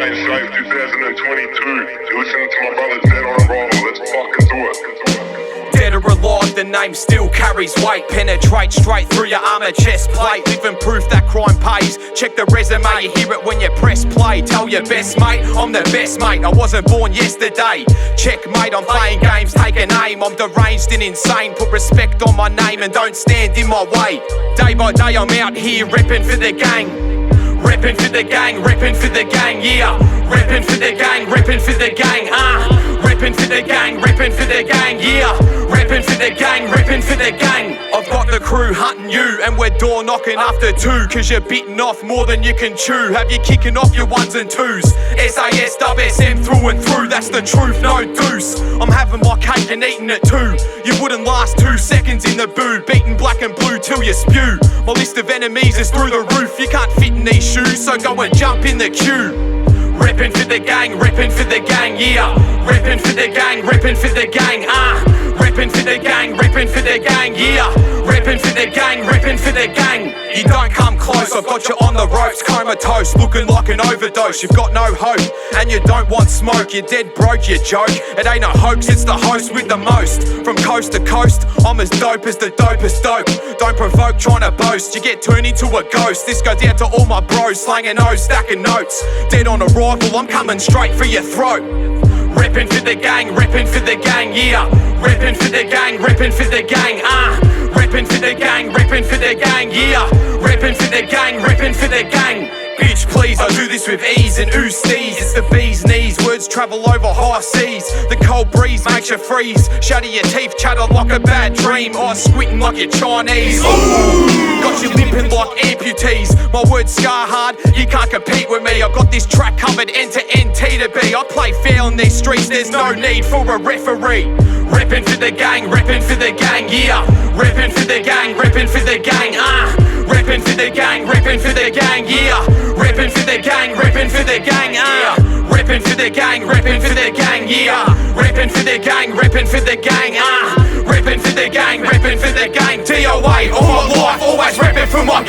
AINT SAFE 2022. You're listening to my brother Dead on a roll. Let's fucking do it. Dead or alive, the name still carries weight. Penetrate straight through your armor chest plate. Living proof that crime pays. Check the resume, you hear it when you press play. Tell your best mate, I'm the best mate. I wasn't born yesterday. Checkmate, I'm playing games, take an aim. I'm deranged and insane. Put respect on my name and don't stand in my way. Day by day I'm out here reppin' for the gang. Reppin' for the gang, reppin' for the gang, yeah. Reppin' for the gang, reppin' for the gang, Reppin' for the gang, reppin' for the gang, yeah. Reppin' for the gang, reppin' for the gang. I've got the crew hunting you, and we're door knocking after 2. Cause you're bitten off more than you can chew. Have you kicking off your 1s and 2s? SAS, WSM through and through, that's the truth, no deuce. I'm having my cake and eating it too. You wouldn't last 2 seconds in the booth, beating black and blue till you spew. My list of enemies is through the roof. You can't fit in these shoes, so go and jump in the queue. Reppin' for the gang, reppin' for the gang, yeah. Reppin' for the gang, reppin' for the gang, Reppin' for the gang, reppin' for the gang, yeah. Reppin' for the gang, reppin' for the gang. You don't come close, I've got you on the ropes, comatose, looking like an overdose. You've got no hope, and you don't want smoke. You're dead broke, you joke. It ain't a hoax, it's the host with the most. From coast to coast, I'm as dope as the dopest dope. Don't provoke, trying to boast, you get turned into a ghost. This goes out to all my bros, slanging O's, stacking notes. Dead on arrival, I'm coming straight for your throat. Reppin' for the gang, reppin' for the gang, yeah. Reppin' for the gang, reppin' for the gang, Reppin' for the gang, reppin' for the gang, yeah. Reppin' for the gang, reppin' for the gang. Bitch, please, I do this with ease and ooh steez. It's the bee's knees, words travel over high seas. The cold breeze makes you freeze. Shatter your teeth, chatter like a bad dream. Eyes squinting like you're Chinese. Ooh, got you limping like amputees. My words scar hard, you can't compete with me. I've got this track covered end to end, T to B. I play fair on these streets, there's no need for a referee. Reppin' for the gang, reppin' for the gang, yeah. Reppin' for the gang, reppin' for the gang, Reppin' for the gang, reppin' for the gang, yeah. Reppin' for the gang, reppin' for the gang, Reppin' for the gang, reppin' for the gang, yeah. Reppin' for the gang, reppin' for the gang, Reppin' for the gang, reppin' for the gang. D.O.A, all my life, always reppin' for my